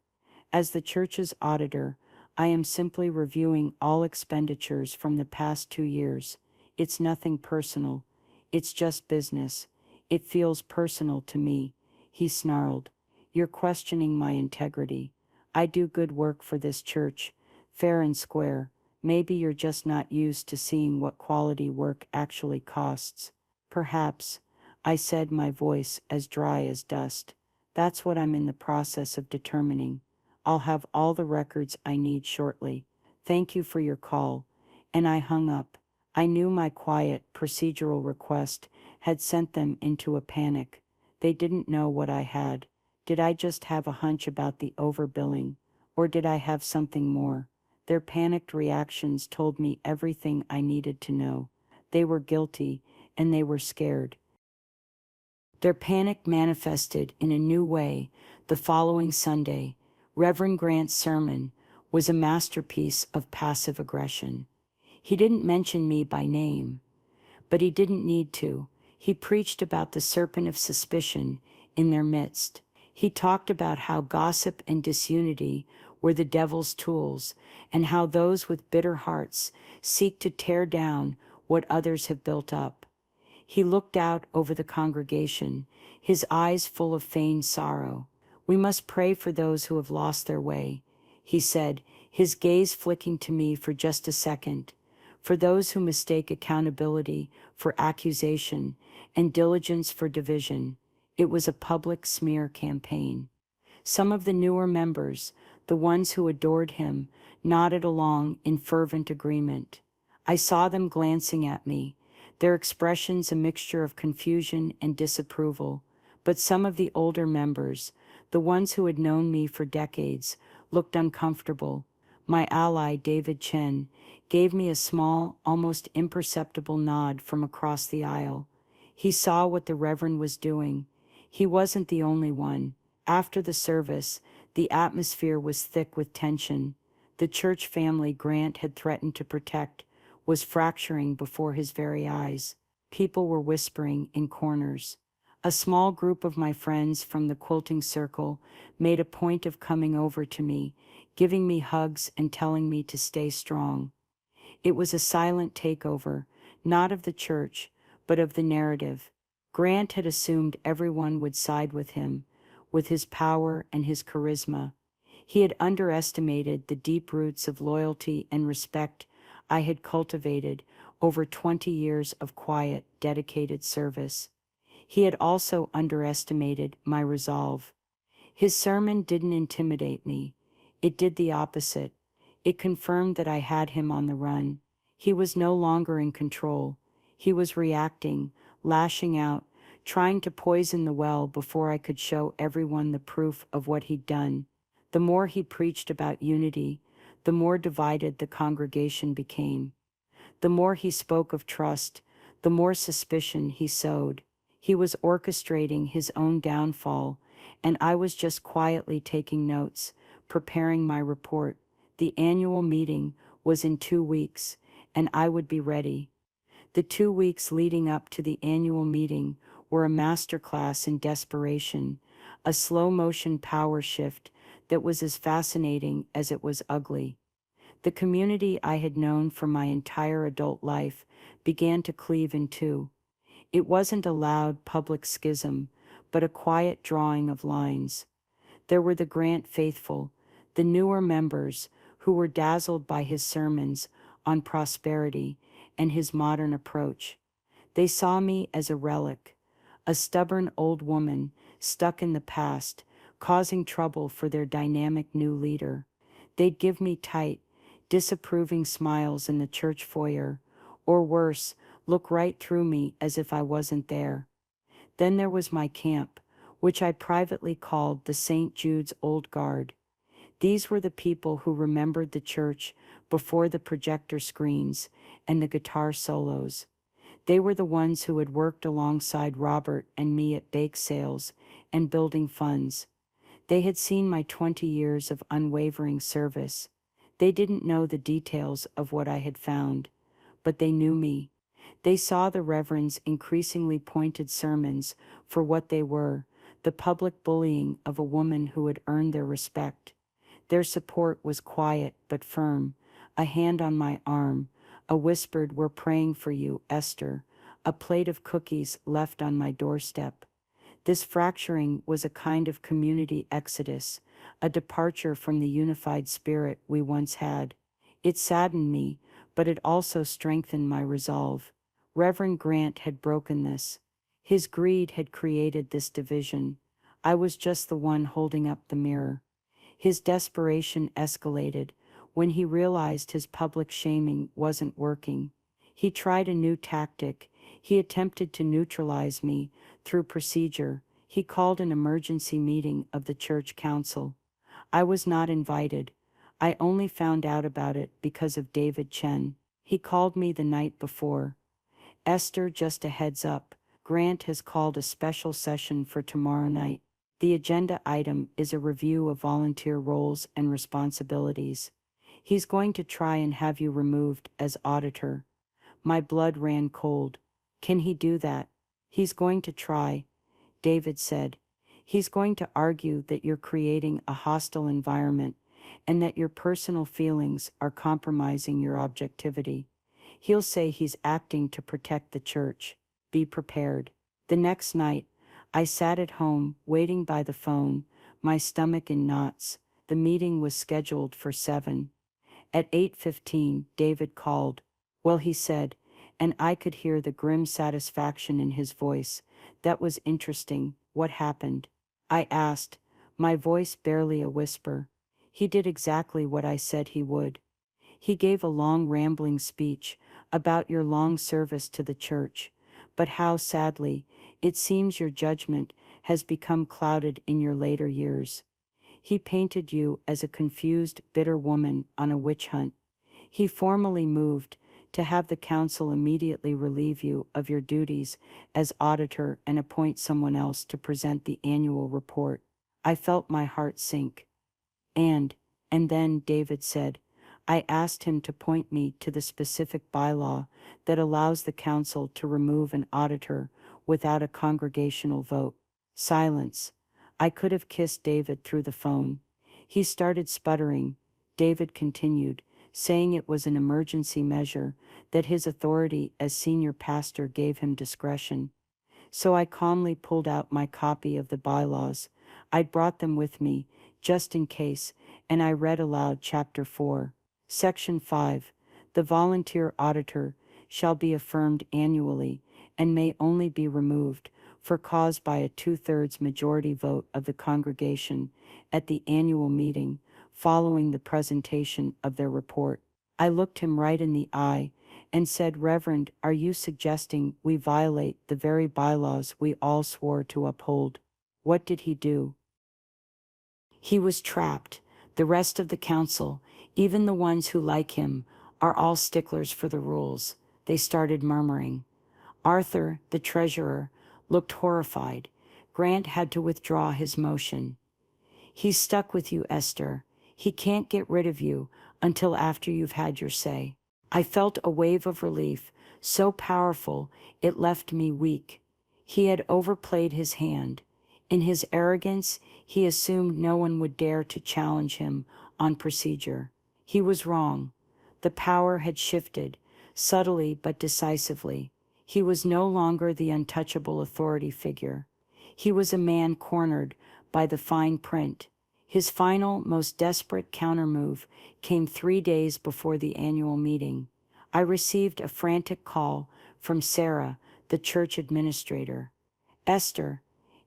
Speaker 1: As the church's auditor, I am simply reviewing all expenditures from the past 2 years. It's nothing personal. It's just business. It feels personal to me," he snarled. "You're questioning my integrity. I do good work for this church, fair and square. Maybe you're just not used to seeing what quality work actually costs." "Perhaps," I said, my voice as dry as dust. "That's what I'm in the process of determining. I'll have all the records I need shortly. Thank you for your call." And I hung up. I knew my quiet, procedural request had sent them into a panic. They didn't know what I had. Did I just have a hunch about the overbilling? Or did I have something more? Their panicked reactions told me everything I needed to know. They were guilty, and they were scared. Their panic manifested in a new way the following Sunday. Reverend Grant's sermon was a masterpiece of passive aggression. He didn't mention me by name, but he didn't need to. He preached about the serpent of suspicion in their midst. He talked about how gossip and disunity were the devil's tools, and how those with bitter hearts seek to tear down what others have built up. He looked out over the congregation, his eyes full of feigned sorrow. "We must pray for those who have lost their way," he said, his gaze flicking to me for just a second. "For those who mistake accountability for accusation and diligence for division." It was a public smear campaign. Some of the newer members, the ones who adored him, nodded along in fervent agreement. I saw them glancing at me, their expressions a mixture of confusion and disapproval. But some of the older members, the ones who had known me for decades, looked uncomfortable. My ally, David Chen, gave me a small, almost imperceptible nod from across the aisle. He saw what the Reverend was doing. He wasn't the only one. After the service, the atmosphere was thick with tension. The church family Grant had threatened to protect was fracturing before his very eyes. People were whispering in corners. A small group of my friends from the quilting circle made a point of coming over to me, giving me hugs and telling me to stay strong. It was a silent takeover, not of the church, but of the narrative. Grant had assumed everyone would side with him, with his power and his charisma. He had underestimated the deep roots of loyalty and respect I had cultivated over 20 years of quiet, dedicated service. He had also underestimated my resolve. His sermon didn't intimidate me. It did the opposite. It confirmed that I had him on the run. He was no longer in control. He was reacting, lashing out, trying to poison the well before I could show everyone the proof of what he'd done. The more he preached about unity, the more divided the congregation became. The more he spoke of trust, the more suspicion he sowed. He was orchestrating his own downfall, and I was just quietly taking notes, preparing my report. The annual meeting was in 2 weeks, and I would be ready. The 2 weeks leading up to the annual meeting were a masterclass in desperation, a slow-motion power shift that was as fascinating as it was ugly. The community I had known for my entire adult life began to cleave in two. It wasn't a loud public schism, but a quiet drawing of lines. There were the Grant faithful, the newer members who were dazzled by his sermons on prosperity and his modern approach. They saw me as a relic, a stubborn old woman stuck in the past, causing trouble for their dynamic new leader. They'd give me tight, disapproving smiles in the church foyer, or worse, look right through me as if I wasn't there. Then there was my camp, which I privately called the St. Jude's Old Guard. These were the people who remembered the church before the projector screens and the guitar solos. They were the ones who had worked alongside Robert and me at bake sales and building funds. They had seen my 20 years of unwavering service. They didn't know the details of what I had found, but they knew me. They saw the Reverend's increasingly pointed sermons for what they were, the public bullying of a woman who had earned their respect. Their support was quiet but firm, a hand on my arm, a whispered "We're praying for you, Esther," a plate of cookies left on my doorstep. This fracturing was a kind of community exodus, a departure from the unified spirit we once had. It saddened me, but it also strengthened my resolve. Reverend Grant had broken this. His greed had created this division. I was just the one holding up the mirror. His desperation escalated when he realized his public shaming wasn't working. He tried a new tactic. He attempted to neutralize me through procedure. He called an emergency meeting of the church council. I was not invited. I only found out about it because of David Chen. He called me the night before. "Esther, just a heads up. Grant has called a special session for tomorrow night. The agenda item is a review of volunteer roles and responsibilities. He's going to try and have you removed as auditor." My blood ran cold. "Can he do that?" "He's going to try," David said. "He's going to argue that you're creating a hostile environment and that your personal feelings are compromising your objectivity. He'll say he's acting to protect the church. Be prepared." The next night, I sat at home, waiting by the phone, my stomach in knots. The meeting was scheduled for 7. At 8:15, David called. "Well," he said, and I could hear the grim satisfaction in his voice. "That was interesting. What happened?" I asked, my voice barely a whisper. "He did exactly what I said he would. He gave a long rambling speech about your long service to the church, but how sadly, it seems your judgment has become clouded in your later years. He painted you as a confused, bitter woman on a witch hunt. He formally moved to have the council immediately relieve you of your duties as auditor and appoint someone else to present the annual report." I felt my heart sink. And then, David said, "I asked him to point me to the specific bylaw that allows the council to remove an auditor without a congregational vote." Silence. I could have kissed David through the phone. He started sputtering. David continued, saying it was an emergency measure, that his authority as senior pastor gave him discretion. So I calmly pulled out my copy of the bylaws. I'd brought them with me, just in case, and I read aloud Chapter 4. Section 5. The volunteer auditor shall be affirmed annually and may only be removed for cause by a 2/3 majority vote of the congregation at the annual meeting following the presentation of their report. I looked him right in the eye and said, "Reverend, are you suggesting we violate the very bylaws we all swore to uphold?" What did he do? He was trapped. The rest of the council, even the ones who like him, are all sticklers for the rules. They started murmuring. Arthur, the treasurer, looked horrified. Grant had to withdraw his motion. "He's stuck with you, Esther. He can't get rid of you until after you've had your say." I felt a wave of relief, so powerful it left me weak. He had overplayed his hand. In his arrogance, he assumed no one would dare to challenge him on procedure. He was wrong. The power had shifted, subtly but decisively. He was no longer the untouchable authority figure. He was a man cornered by the fine print. His final, most desperate countermove came 3 days before the annual meeting. I received a frantic call from Sarah, the church administrator. "Esther,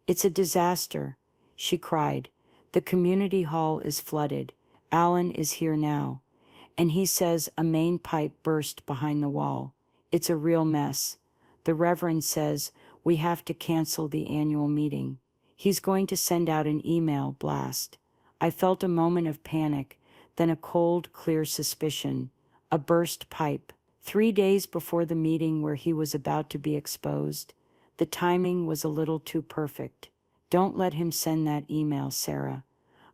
Speaker 1: it's a disaster," she cried. "The community hall is flooded. Alan is here now, and he says a main pipe burst behind the wall. It's a real mess. The Reverend says we have to cancel the annual meeting. He's going to send out an email blast." I felt a moment of panic, then a cold, clear suspicion, a burst pipe. 3 days before the meeting where he was about to be exposed, the timing was a little too perfect. "Don't let him send that email, Sarah,"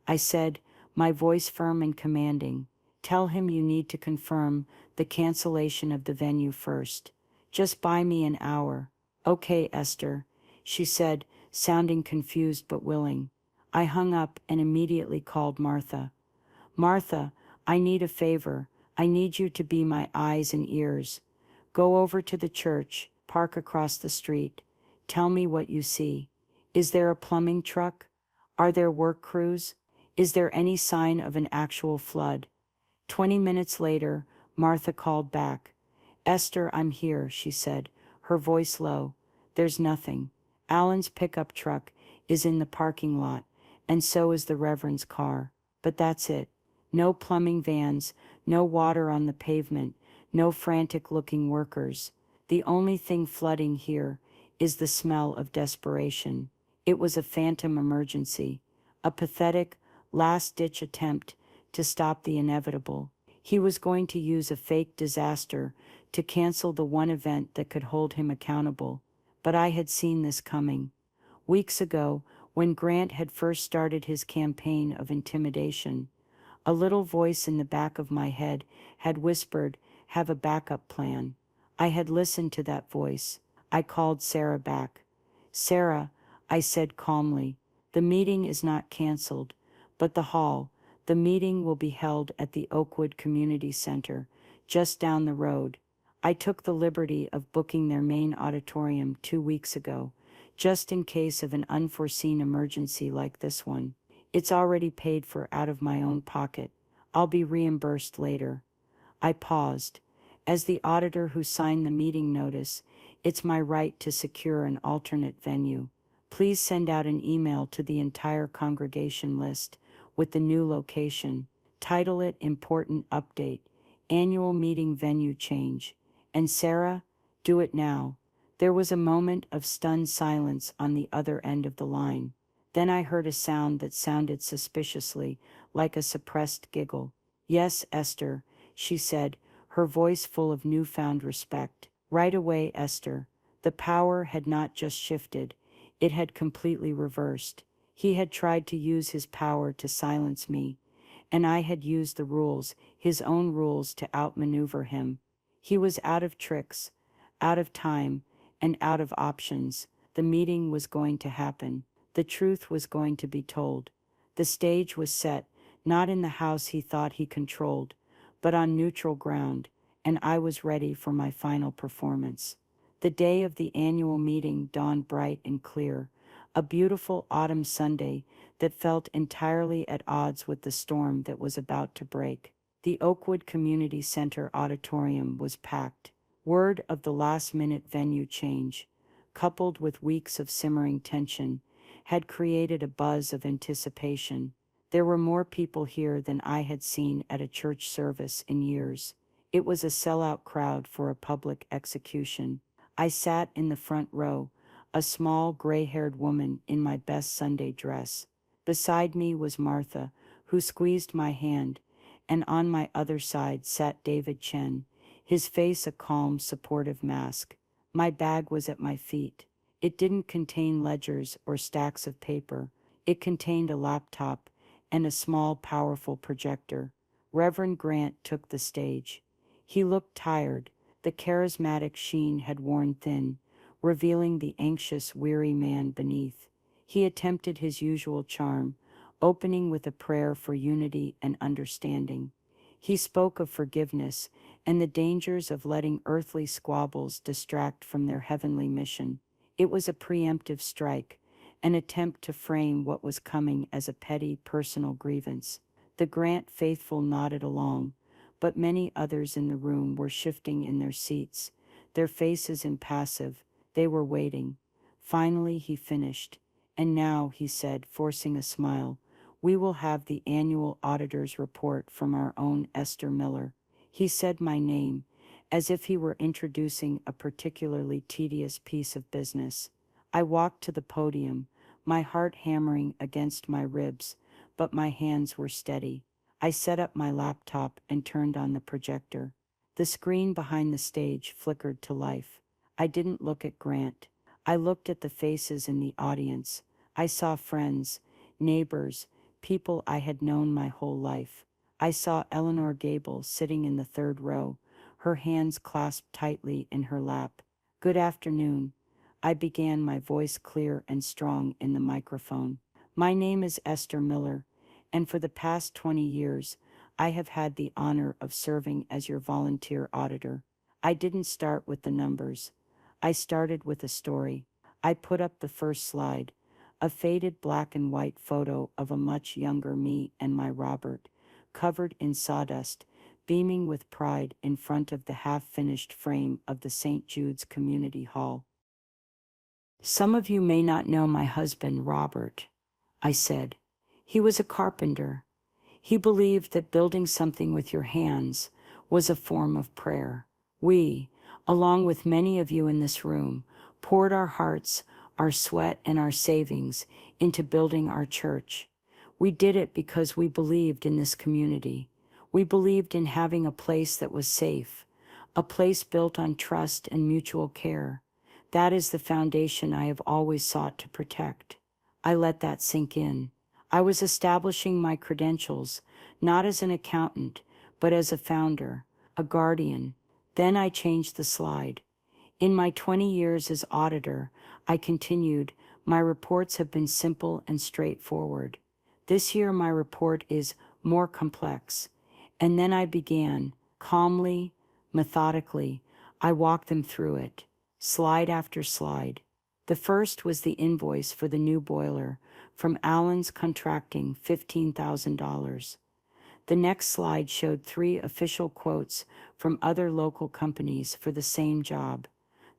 Speaker 1: I said, my voice firm and commanding. "Tell him you need to confirm the cancellation of the venue first. Just buy me an hour." "Okay, Esther," she said, sounding confused but willing. I hung up and immediately called Martha. "Martha, I need a favor. I need you to be my eyes and ears. Go over to the church, park across the street. Tell me what you see. Is there a plumbing truck? Are there work crews? Is there any sign of an actual flood?" 20 minutes later, Martha called back. "Esther, I'm here," she said, her voice low. "There's nothing. Alan's pickup truck is in the parking lot, and so is the Reverend's car. But that's it. No plumbing vans, no water on the pavement, no frantic-looking workers. The only thing flooding here is the smell of desperation." It was a phantom emergency, a pathetic, last-ditch attempt to stop the inevitable. He was going to use a fake disaster to cancel the one event that could hold him accountable. But I had seen this coming. Weeks ago, when Grant had first started his campaign of intimidation, a little voice in the back of my head had whispered, "Have a backup plan." I had listened to that voice. I called Sarah back. "Sarah," I said calmly, "the meeting is not canceled, but the meeting will be held at the Oakwood Community Center, just down the road. I took the liberty of booking their main auditorium 2 weeks ago, just in case of an unforeseen emergency like this one. It's already paid for out of my own pocket. I'll be reimbursed later." I paused. As the auditor who signed the meeting notice, it's my right to secure an alternate venue. Please send out an email to the entire congregation list with the new location. Title it "Important Update, Annual Meeting Venue Change." And Sarah, do it now. There was a moment of stunned silence on the other end of the line. Then I heard a sound that sounded suspiciously like a suppressed giggle. "Yes, Esther," she said, her voice full of newfound respect. "Right away, Esther." The power had not just shifted, it had completely reversed. He had tried to use his power to silence me, and I had used the rules, his own rules, to outmaneuver him. He was out of tricks, out of time, and out of options. The meeting was going to happen. The truth was going to be told. The stage was set, not in the house he thought he controlled, but on neutral ground, and I was ready for my final performance. The day of the annual meeting dawned bright and clear, a beautiful autumn Sunday that felt entirely at odds with the storm that was about to break. The Oakwood Community Center auditorium was packed. Word of the last-minute venue change, coupled with weeks of simmering tension, had created a buzz of anticipation. There were more people here than I had seen at a church service in years. It was a sellout crowd for a public execution. I sat in the front row, a small gray-haired woman in my best Sunday dress. Beside me was Martha, who squeezed my hand, and on my other side sat David Chen, his face a calm, supportive mask. My bag was at my feet. It didn't contain ledgers or stacks of paper. It contained a laptop and a small, powerful projector. Reverend Grant took the stage. He looked tired. The charismatic sheen had worn thin, revealing the anxious, weary man beneath. He attempted his usual charm, opening with a prayer for unity and understanding. He spoke of forgiveness and the dangers of letting earthly squabbles distract from their heavenly mission. It was a preemptive strike, an attempt to frame what was coming as a petty personal grievance. The Grant faithful nodded along, but many others in the room were shifting in their seats, their faces impassive. They were waiting. Finally he finished. "And now," he said, forcing a smile, "we will have the annual auditor's report from our own Esther Miller." He said my name, as if he were introducing a particularly tedious piece of business. I walked to the podium, my heart hammering against my ribs, but my hands were steady. I set up my laptop and turned on the projector. The screen behind the stage flickered to life. I didn't look at Grant. I looked at the faces in the audience. I saw friends, neighbors, people I had known my whole life. I saw Eleanor Gable sitting in the third row, her hands clasped tightly in her lap. "Good afternoon." I began, my voice clear and strong in the microphone. "My name is Esther Miller, and for the past 20 years, I have had the honor of serving as your volunteer auditor. I didn't start with the numbers. I started with a story." I put up the first slide, a faded black and white photo of a much younger me and my Robert, covered in sawdust, beaming with pride in front of the half-finished frame of the St. Jude's Community Hall. "Some of you may not know my husband, Robert," I said. "He was a carpenter. He believed that building something with your hands was a form of prayer. We, along with many of you in this room, poured our hearts, our sweat, and our savings into building our church. We did it because we believed in this community. We believed in having a place that was safe, a place built on trust and mutual care. That is the foundation I have always sought to protect." I let that sink in. I was establishing my credentials, not as an accountant, but as a founder, a guardian. Then I changed the slide. "In my 20 years as auditor," I continued, "my reports have been simple and straightforward. This year my report is more complex." And then I began, calmly, methodically. I walked them through it, slide after slide. The first was the invoice for the new boiler from Allen's Contracting, $15,000. The next slide showed 3 official quotes from other local companies for the same job.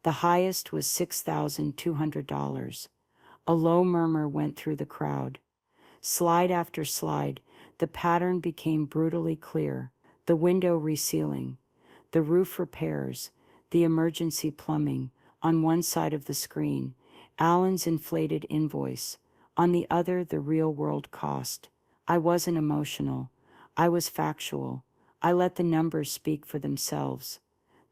Speaker 1: The highest was $6,200. A low murmur went through the crowd. Slide after slide, the pattern became brutally clear: the window resealing, the roof repairs, the emergency plumbing. On one side of the screen, Allen's inflated invoice. On the other, the real-world cost. I wasn't emotional. I was factual. I let the numbers speak for themselves.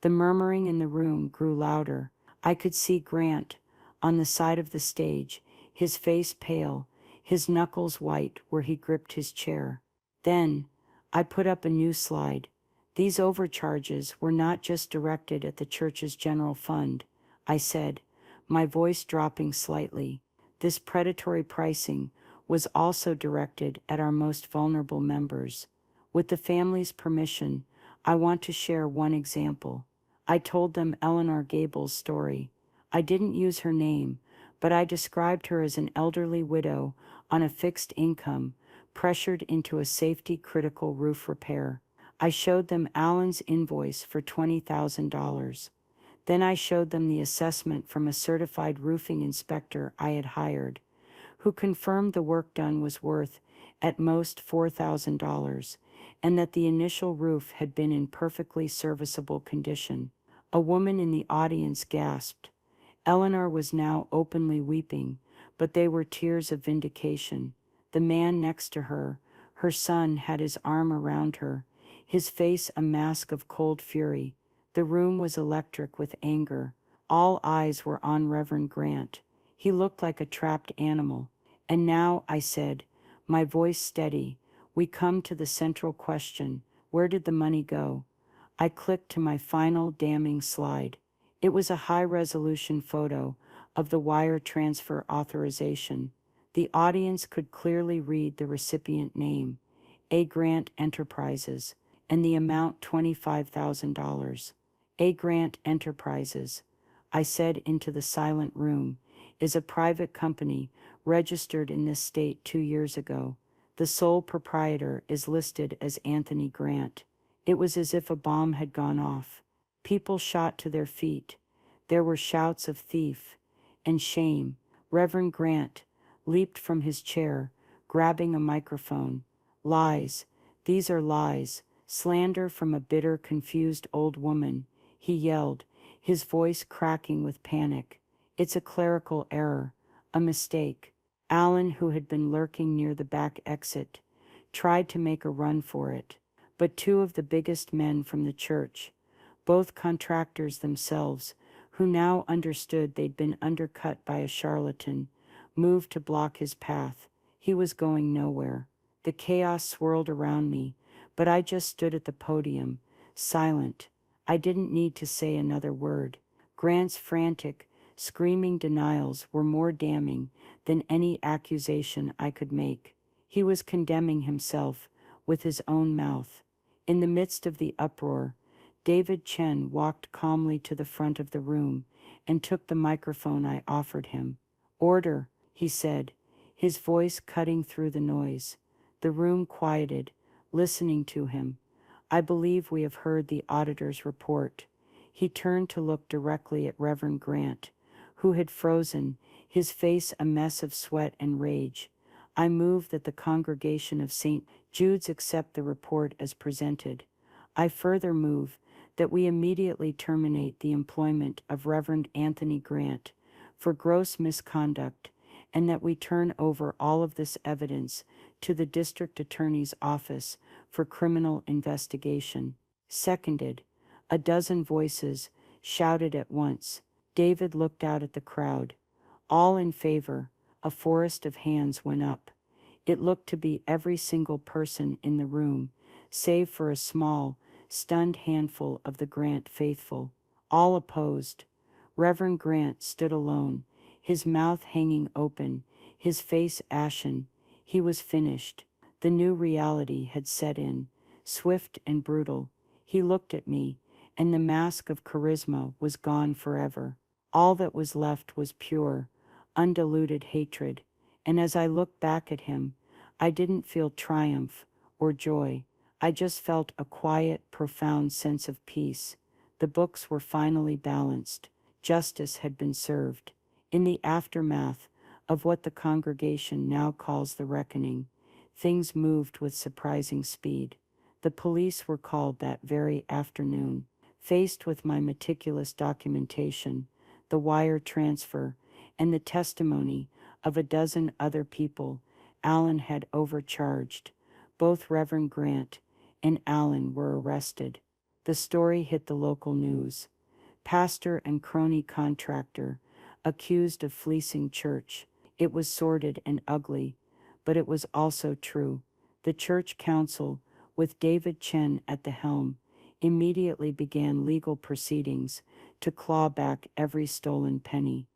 Speaker 1: The murmuring in the room grew louder. I could see Grant, on the side of the stage, his face pale, his knuckles white where he gripped his chair. Then, I put up a new slide. These overcharges were not just directed at the church's general fund, I said, my voice dropping slightly. This predatory pricing was also directed at our most vulnerable members. With the family's permission, I want to share one example. I told them Eleanor Gable's story. I didn't use her name, but I described her as an elderly widow on a fixed income, pressured into a safety-critical roof repair. I showed them Allen's invoice for $20,000. Then I showed them the assessment from a certified roofing inspector I had hired, who confirmed the work done was worth, at most, $4,000, and that the initial roof had been in perfectly serviceable condition. A woman in the audience gasped. Eleanor was now openly weeping, but they were tears of vindication. The man next to her, her son, had his arm around her, his face a mask of cold fury. The room was electric with anger. All eyes were on Reverend Grant. He looked like a trapped animal. "And now," I said, my voice steady, "we come to the central question. Where did the money go?" I clicked to my final damning slide. It was a high-resolution photo of the wire transfer authorization. The audience could clearly read the recipient name, A. Grant Enterprises, and the amount $25,000. A. Grant Enterprises, I said into the silent room, is a private company registered in this state 2 years ago. The sole proprietor is listed as Anthony Grant. It was as if a bomb had gone off. People shot to their feet. There were shouts of thief and shame. Reverend Grant leaped from his chair, grabbing a microphone. "Lies. These are lies. Slander from a bitter, confused old woman," he yelled, his voice cracking with panic. "It's a clerical error, a mistake." Allen, who had been lurking near the back exit, tried to make a run for it. But two of the biggest men from the church, both contractors themselves, who now understood they'd been undercut by a charlatan, moved to block his path. He was going nowhere. The chaos swirled around me, but I just stood at the podium, silent. I didn't need to say another word. Grant's frantic, screaming denials were more damning than any accusation I could make. He was condemning himself with his own mouth. In the midst of the uproar, David Chen walked calmly to the front of the room and took the microphone I offered him. "Order," he said, his voice cutting through the noise. The room quieted, listening to him. "I believe we have heard the auditor's report." He turned to look directly at Reverend Grant, who had frozen, his face a mess of sweat and rage. "I move that the congregation of St. Jude's accept the report as presented. I further move that we immediately terminate the employment of Reverend Anthony Grant for gross misconduct, and that we turn over all of this evidence to the District Attorney's Office for criminal investigation." Seconded. A dozen voices shouted at once. David looked out at the crowd. All in favor. A forest of hands went up. It looked to be every single person in the room, save for a small, stunned handful of the Grant faithful. All opposed. Reverend Grant stood alone, his mouth hanging open, his face ashen. He was finished. The new reality had set in, swift and brutal. He looked at me, and the mask of charisma was gone forever. All that was left was pure, undiluted hatred. And as I looked back at him, I didn't feel triumph or joy. I just felt a quiet, profound sense of peace. The books were finally balanced. Justice had been served. In the aftermath of what the congregation now calls the reckoning, things moved with surprising speed. The police were called that very afternoon. Faced with my meticulous documentation, the wire transfer, and the testimony of a dozen other people, Allen had overcharged. Both Reverend Grant and Allen were arrested. The story hit the local news. Pastor and crony contractor accused of fleecing church. It was sordid and ugly, but it was also true. The church council, with David Chen at the helm, immediately began legal proceedings to claw back every stolen penny.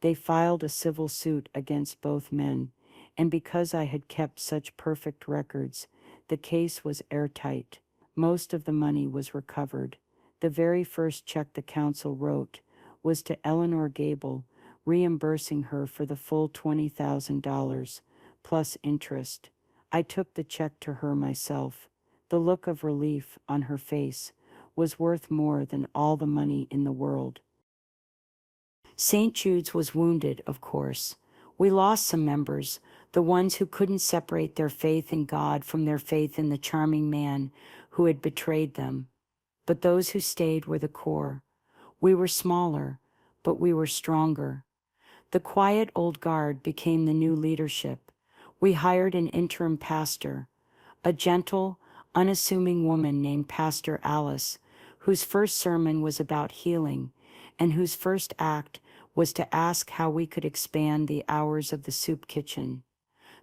Speaker 1: They filed a civil suit against both men, and because I had kept such perfect records, the case was airtight. Most of the money was recovered. The very first check the council wrote was to Eleanor Gable, reimbursing her for the full $20,000, plus interest. I took the check to her myself. The look of relief on her face was worth more than all the money in the world. St. Jude's was wounded, of course. We lost some members, the ones who couldn't separate their faith in God from their faith in the charming man who had betrayed them. But those who stayed were the core. We were smaller, but we were stronger. The quiet old guard became the new leadership. We hired an interim pastor, a gentle, unassuming woman named Pastor Alice, whose first sermon was about healing, and whose first act was to ask how we could expand the hours of the soup kitchen.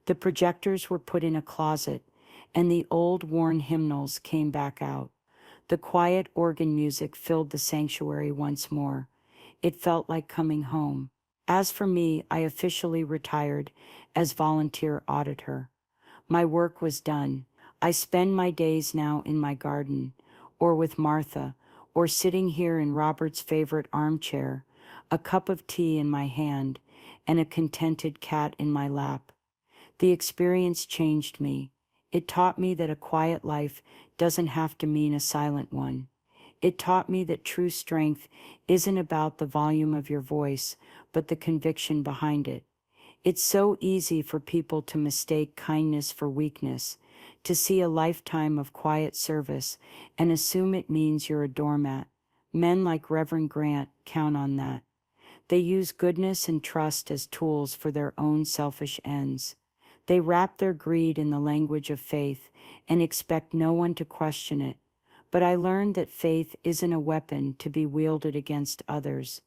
Speaker 1: The projectors were put in a closet, and the old worn hymnals came back out. The quiet organ music filled the sanctuary once more. It felt like coming home. As for me, I officially retired as volunteer auditor. My work was done. I spend my days now in my garden, or with Martha, or sitting here in Robert's favorite armchair, a cup of tea in my hand, and a contented cat in my lap. The experience changed me. It taught me that a quiet life doesn't have to mean a silent one. It taught me that true strength isn't about the volume of your voice, but the conviction behind it. It's so easy for people to mistake kindness for weakness, to see a lifetime of quiet service and assume it means you're a doormat. Men like Reverend Grant count on that. They use goodness and trust as tools for their own selfish ends. They wrap their greed in the language of faith and expect no one to question it. But I learned that faith isn't a weapon to be wielded against others.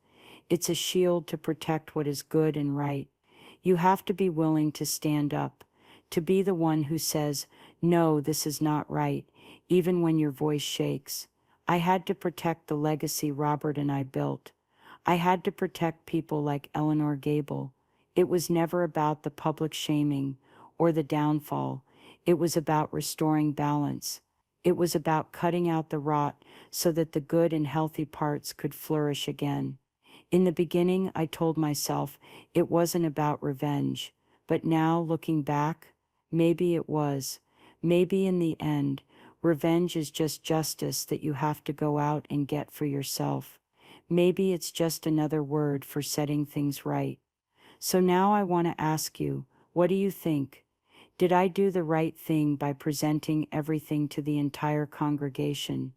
Speaker 1: It's a shield to protect what is good and right. You have to be willing to stand up, to be the one who says, "No, this is not right," even when your voice shakes. I had to protect the legacy Robert and I built. I had to protect people like Eleanor Gable. It was never about the public shaming or the downfall. It was about restoring balance. It was about cutting out the rot so that the good and healthy parts could flourish again. In the beginning, I told myself it wasn't about revenge, but now, looking back, maybe it was. Maybe in the end, revenge is just justice that you have to go out and get for yourself. Maybe it's just another word for setting things right. So now I want to ask you, what do you think? Did I do the right thing by presenting everything to the entire congregation?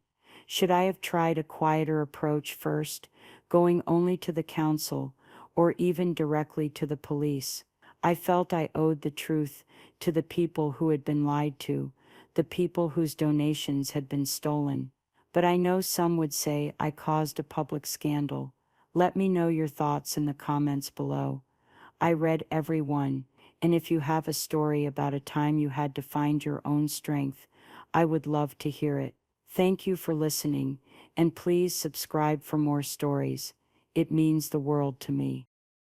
Speaker 1: Should I have tried a quieter approach first, going only to the council, or even directly to the police? I felt I owed the truth to the people who had been lied to, the people whose donations had been stolen. But I know some would say I caused a public scandal. Let me know your thoughts in the comments below. I read every one, and if you have a story about a time you had to find your own strength, I would love to hear it. Thank you for listening, and please subscribe for more stories. It means the world to me.